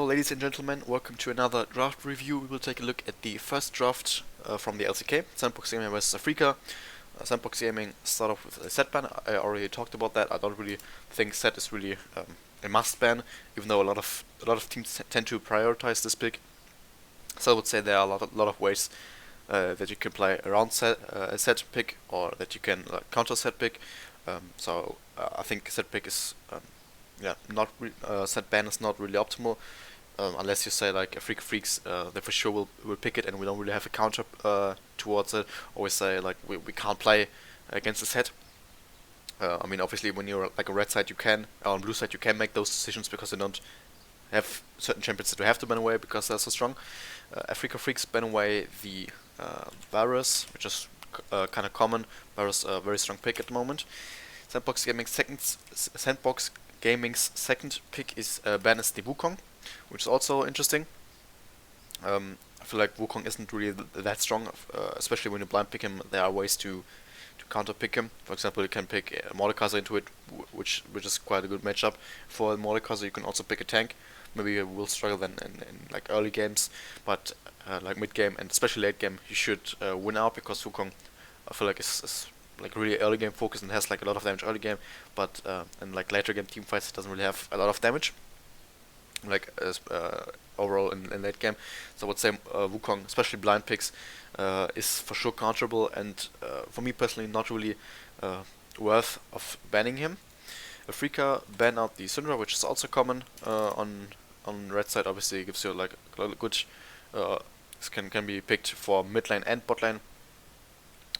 Hello, ladies and gentlemen. Welcome to another draft review. We will take a look at the first draft from the LCK, Sandbox Gaming vs Afrika. Sandbox Gaming start off with a set ban. I already talked about that. I don't really think set is really a must ban, even though a lot of teams tend to prioritize this pick. So I would say there are a lot of ways that you can play around a set pick, or that you can counter set pick. I think set pick is not set ban is not really optimal, unless you say like Afrika Freaks, they for sure will pick it, and we don't really have a counter towards it. Or we say like we can't play against the set. I mean, obviously, when you're like a red side, you can, on blue side, you can make those decisions because you don't have certain champions that you have to ban away because they're so strong. Afrika Freaks ban away the Varus, which is kind of common. Varus a very strong pick at the moment. Sandbox Gaming's second pick is ban is the Wukong, which is also interesting. I feel like Wukong isn't really that strong, especially when you blind pick him. There are ways to counter pick him. For example, you can pick Mordekaiser into it, which is quite a good matchup for Mordekaiser. You can also pick a tank. Maybe you will struggle then in like early games, but like mid game and especially late game, you should win out, because Wukong, I feel like is like really early game focused and has like a lot of damage early game, but in like later game team fights it doesn't really have a lot of damage, like overall in late game. So I would say Wukong, especially blind picks, is for sure counterable, and for me personally not really worth of banning him. Afrika ban out the Syndra, which is also common on red side. Obviously it gives you like a good can be picked for mid lane and bot lane,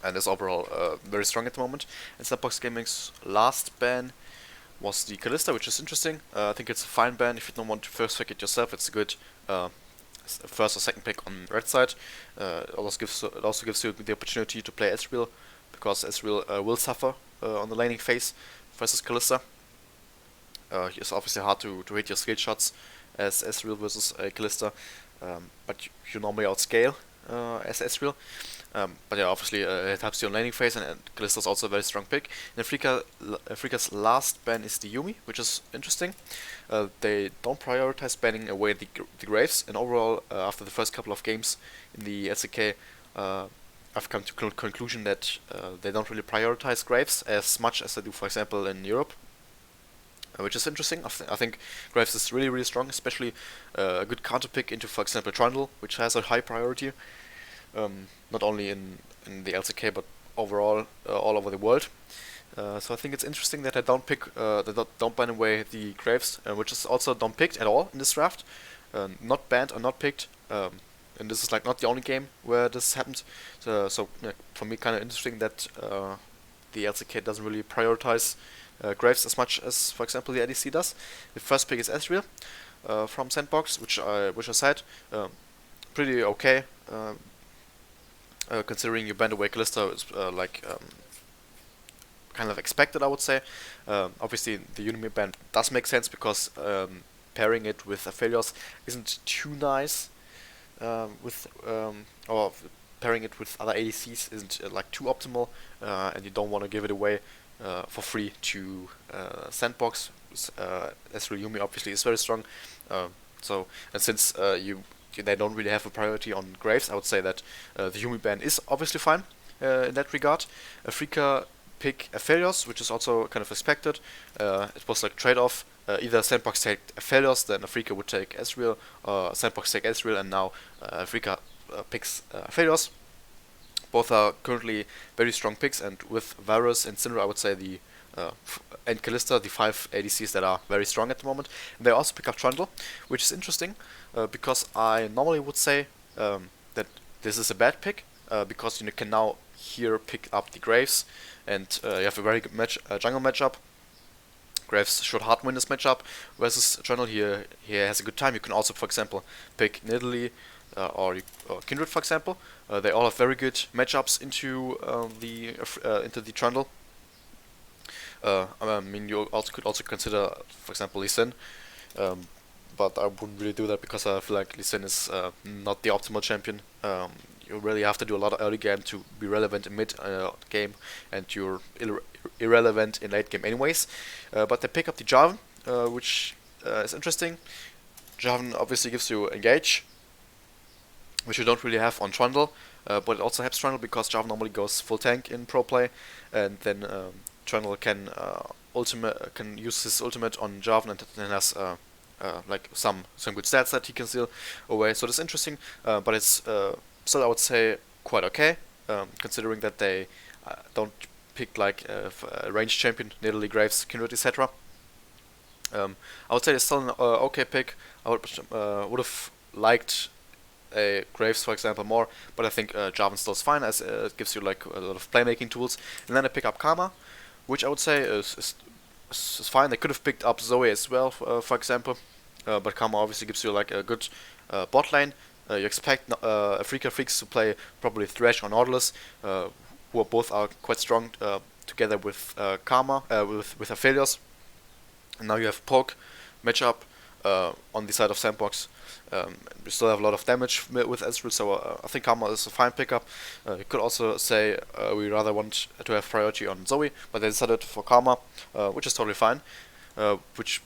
and is overall very strong at the moment. And Sandbox Gaming's last ban was the Kalista, which is interesting. I think it's a fine ban if you don't want to first pick it yourself. It's a good first or second pick on red side. It also gives you the opportunity to play Ezreal, because Ezreal will suffer on the laning phase versus Kalista. It's obviously hard to hit your skill shots as Ezreal versus Kalista, but you normally outscale as Ezreal. But yeah, obviously it helps you on laning phase, and Kalista's also a very strong pick. And Afrika's last ban is the Yuumi, which is interesting. They don't prioritize banning away the Graves, and overall, after the first couple of games in the SK, I've come to conclusion that they don't really prioritize Graves as much as they do, for example, in Europe. Which is interesting. I think Graves is really strong, especially a good counter pick into, for example, Trundle, which has a high priority. Not only in the LCK, but overall all over the world. So I think it's interesting that I don't ban away the Graves, which is also don't picked at all in this draft. Not banned or not picked, and this is like not the only game where this happened. So for me, kind of interesting that the LCK doesn't really prioritize Graves as much as, for example, the ADC does. The first pick is Ezreal from Sandbox, which I said pretty okay. Considering you banned away Kalista, is kind of expected, I would say. Obviously, the Yuumi ban does make sense, because pairing it with Aphelios isn't too nice. Or pairing it with other ADCs isn't like too optimal, and you don't want to give it away for free to Sandbox. Ezreal Yuumi obviously is very strong. And since they don't really have a priority on Graves, I would say that the Yuumi ban is obviously fine in that regard. Afrika pick Aphelios, which is also kind of expected. It was like trade-off. Either Sandbox take Aphelios, then Afrika would take Ezreal, Sandbox take Ezreal, and now Afrika picks Aphelios. Both are currently very strong picks, and with Varus and Syndra, I would say and Kalista, the 5 ADCs that are very strong at the moment. And they also pick up Trundle, which is interesting, because I normally would say that this is a bad pick, because you can now here pick up the Graves, and you have a very good jungle matchup. Graves should hard win this matchup versus Trundle. Here he has a good time. You can also, for example, pick Nidalee or Kindred, for example. They all have very good matchups into the Trundle. I mean, you could also consider, for example, Lee Sin, but I wouldn't really do that, because I feel like Lee Sin is not the optimal champion. You really have to do a lot of early game to be relevant in mid game, and you're irrelevant in late game anyways. But they pick up the Jarvan, which is interesting. Jarvan obviously gives you engage, which you don't really have on Trundle, but it also helps Trundle because Jarvan normally goes full tank in pro play, and then Trundle can use his ultimate on Jarvan and then has like some good stats that he can steal away. So that's interesting, but it's still, I would say, quite okay, considering that they don't pick like a range champion, Nidalee, Graves, Kindred, etc. I would say it's still an okay pick. I would have liked a Graves, for example, more, but I think Jarvan still is fine, as it gives you like a lot of playmaking tools. And then I pick up Karma, which I would say is fine. They could have picked up Zoe as well, for example, but Karma obviously gives you like a good bot lane. You expect Afrika Freaks to play probably Thresh or Nautilus, who are both quite strong together with Karma, with Aphelios. And now you have Poke matchup on the side of Sandbox. We still have a lot of damage with Ezreal, so I think Karma is a fine pickup. You could also say we rather want to have priority on Zoe, but they decided for Karma, which is totally fine. Which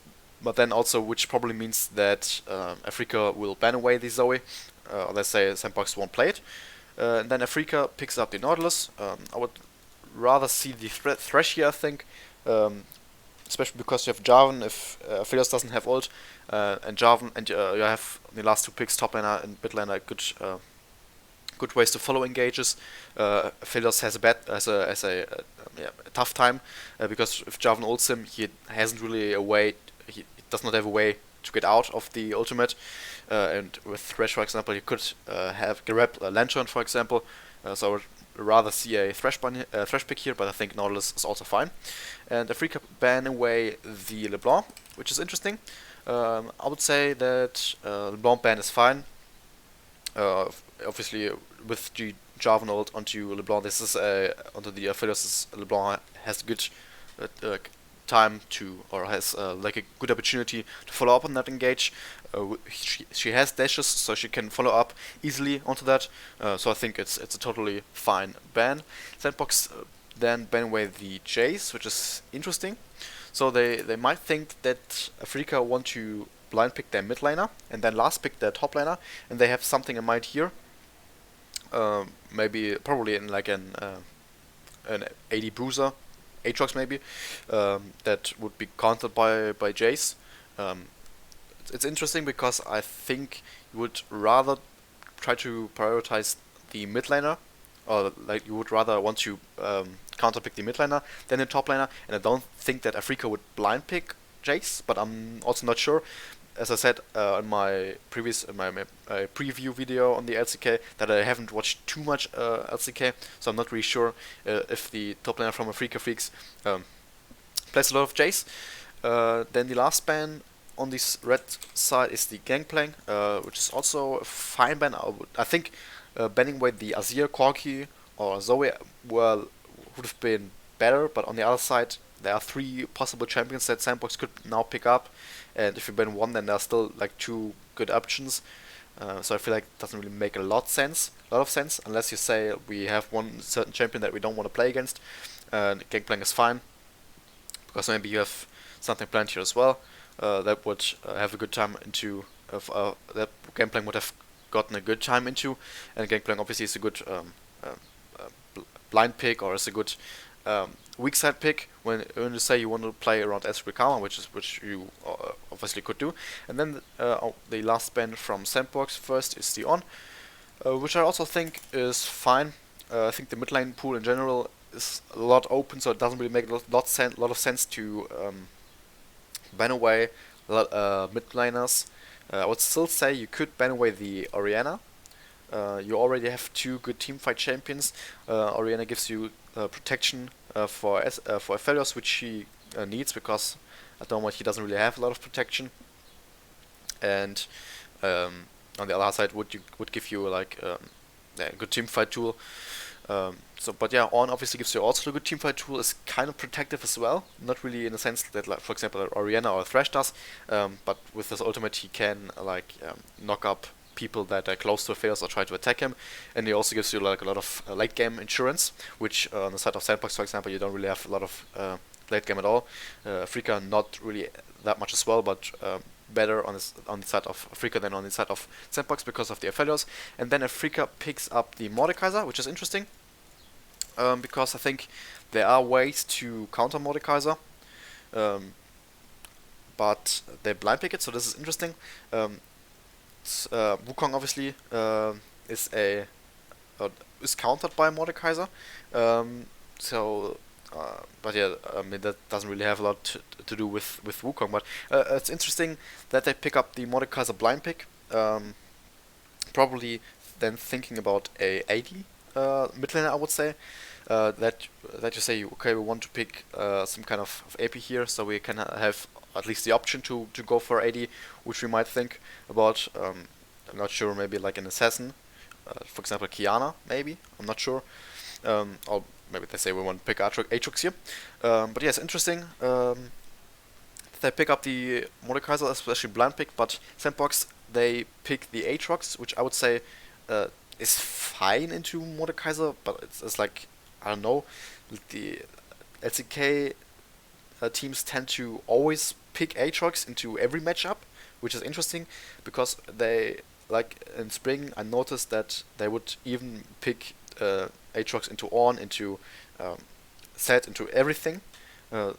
probably means that Afrika will ban away the Zoe. Let's say Sandbox won't play it. And then Afrika picks up the Nautilus. I would rather see the Thresh here, I think. Especially because you have Jarvan, if Aphelios doesn't have ult, and Jarvan, and you have the last two picks, top laner and mid laner, good ways to follow engages. Aphelios has a tough time because if Jarvan ults him, he hasn't really a way. He does not have a way to get out of the ultimate. And with Thresh, for example, you could grab a Lantern, for example. So I would rather see a Thresh pick here, but I think Nautilus is also fine. And Afrika ban away the LeBlanc, which is interesting. I would say that LeBlanc ban is fine. Obviously, with the Jarvan ult onto LeBlanc, this is onto the Aphelios. LeBlanc has good time to, or has like a good opportunity to follow up on that engage. She has dashes, so she can follow up easily onto that. So I think it's a totally fine ban. Sandbox then ban away the Jace, which is interesting. So they might think that Afrika want to blind pick their mid laner and then last pick their top laner, and they have something in mind here. Probably in like an AD Bruiser, Aatrox maybe, that would be countered by Jace. It's interesting because I think you would rather try to prioritize the mid laner, or like you would rather want to counterpick the mid laner than the top laner, and I don't think that Afrika would blind pick Jace, but I'm also not sure. As I said in my preview video on the LCK, that I haven't watched too much LCK, so I'm not really sure if the top laner from Afrika Freaks plays a lot of Jace. Then the last ban on this red side is the Gangplank, which is also a fine ban. I think banning away the Azir, Corki, or Zoe would have been better, but on the other side, there are 3 possible champions that Sandbox could now pick up, and if you ban one, then there are still like 2 good options. So I feel like it doesn't really make a lot of sense, unless you say we have one certain champion that we don't want to play against. Gangplank is fine, because maybe you have something planned here as well. That would have a good time into that Gangplank would have gotten a good time into, and Gangplank obviously is a good blind pick, or is a good weak side pick when you say you want to play around Ezreal Karma, which you obviously could do. And then the last ban from Sandbox first is the On, which I also think is fine. I think the mid lane pool in general is a lot open, so it doesn't really make a lot of sense to ban away mid laners. I would still say you could ban away the Orianna. You already have 2 good teamfight champions. Orianna gives you protection for Aphelios, which he needs, because at the moment he doesn't really have a lot of protection. And on the other side would give you like a good teamfight tool. But yeah, On obviously gives you also a good teamfight tool. Is kind of protective as well, not really in the sense that, like, for example, Orianna or Thresh does, but with his ultimate he can knock up people that are close to Aphelios or try to attack him, and he also gives you like a lot of late game insurance, which on the side of Sandbox, for example, you don't really have a lot of late game at all. Afrika not really that much as well, but better on the side of Afrika than on the side of Sandbox because of the Aphelios. And then Afrika picks up the Mordekaiser, which is interesting, because I think there are ways to counter Mordekaiser, but they blind pick it, so this is interesting. Wukong obviously is countered by Mordekaiser, but yeah, I mean that doesn't really have a lot to do with Wukong. But it's interesting that they pick up the Mordekaiser blind pick. Probably then thinking about a AD mid laner, I would say. That you say, okay, we want to pick some kind of AP here, so we can have at least the option to go for AD, which we might think about. I'm not sure, maybe like an assassin, for example, Kiana, maybe. I'm not sure. Or maybe they say we want to pick Aatrox here. But yes, interesting. They pick up the Mordekaiser, especially blind pick, but Sandbox, they pick the Aatrox, which I would say is fine into Mordekaiser, but it's like, I don't know, the LCK teams tend to always pick Aatrox into every matchup, which is interesting, because they, like in spring, I noticed that they would even pick Aatrox into Ornn, into Zed, into everything. I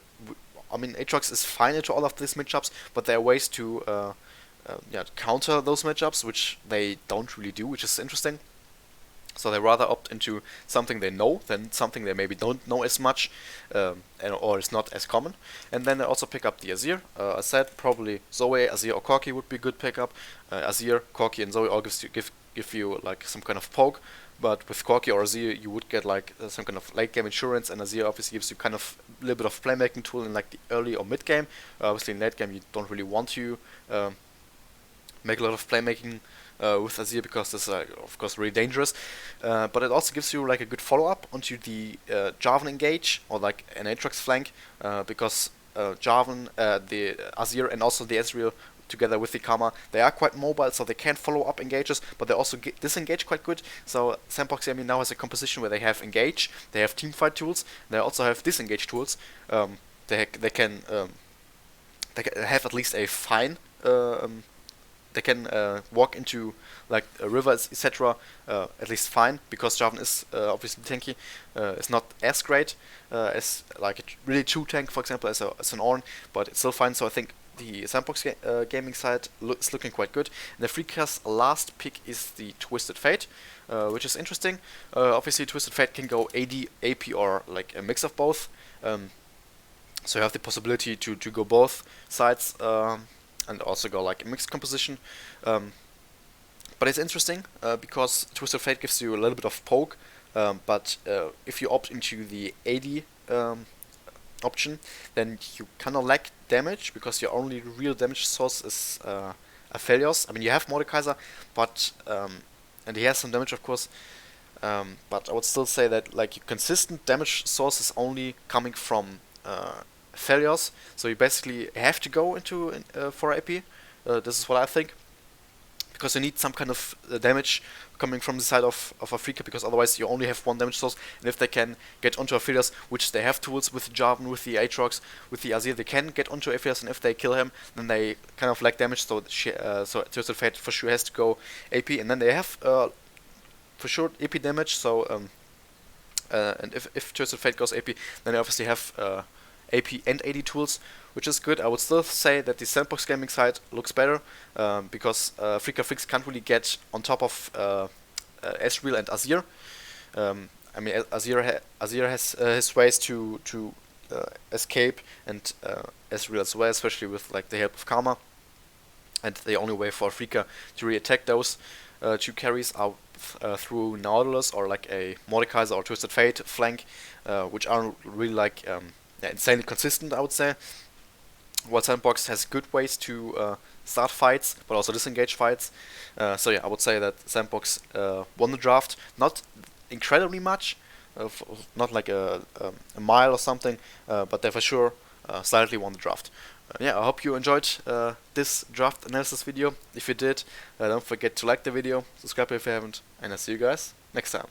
mean, Aatrox is fine into all of these matchups, but there are ways to counter those matchups, which they don't really do, which is interesting. So they rather opt into something they know than something they maybe don't know as much, or is not as common. And then they also pick up the Azir. I said probably Zoe, Azir, or Corki would be a good pickup. Azir, Corki, and Zoe all give you like some kind of poke. But with Corki or Azir, you would get like some kind of late game insurance, and Azir obviously gives you kind of a little bit of playmaking tool in like the early or mid game. Obviously in late game you don't really want to make a lot of playmaking with Azir, because this is of course really dangerous, but it also gives you like a good follow-up onto the Jarvan engage, or like an Aatrox flank, because Jarvan, the Azir, and also the Ezreal together with the Karma, they are quite mobile, so they can follow up engages, but they also disengage quite good. So Sandbox Gaming now has a composition where they have engage, they have teamfight tools, they also have disengage tools. They can have at least a fine. They can walk into like rivers, etc. At least fine, because Jarvan is obviously tanky. It's not as great as like a really true tank, for example, as an Ornn, but it's still fine. So I think the Sandbox gaming side is looking quite good. And the Afrika's last pick is the Twisted Fate, which is interesting. Obviously, Twisted Fate can go AD, AP, or like a mix of both. So you have the possibility to go both sides. And also go like a mixed composition. But it's interesting because Twisted Fate gives you a little bit of poke, but if you opt into the AD option, then you kind of lack damage, because your only real damage source is Aphelios. I mean, you have Mordekaiser, but and he has some damage, of course. But I would still say that like your consistent damage source is only coming from Aphelios, so you basically have to go into for AP. This is what I think, because you need some kind of damage coming from the side of Afrika, because otherwise you only have one damage source. And if they can get onto Aphelios, which they have tools with Jarvan, with the Aatrox, with the Azir, they can get onto Aphelios, and if they kill him, then they kind of lack damage. So Twisted Fate for sure has to go AP, and then they have for sure AP damage. So and if Twisted Fate goes AP, then they obviously have AP and AD tools, which is good. I would still say that the Sandbox gaming side looks better, because Afrika Fricks can't really get on top of Ezreal and Azir. I mean, Azir has his ways to escape, and Ezreal as well, especially with like the help of Karma. And the only way for Afrika to re-attack those two carries are through Nautilus or like a Mordekaiser or Twisted Fate flank, which are really like insanely consistent, I would say. While Sandbox has good ways to start fights, but also disengage fights. So yeah, I would say that Sandbox won the draft. Not incredibly much, not like a mile or something, but they for sure slightly won the draft. Yeah, I hope you enjoyed this draft analysis video. If you did, don't forget to like the video, subscribe if you haven't, and I'll see you guys next time.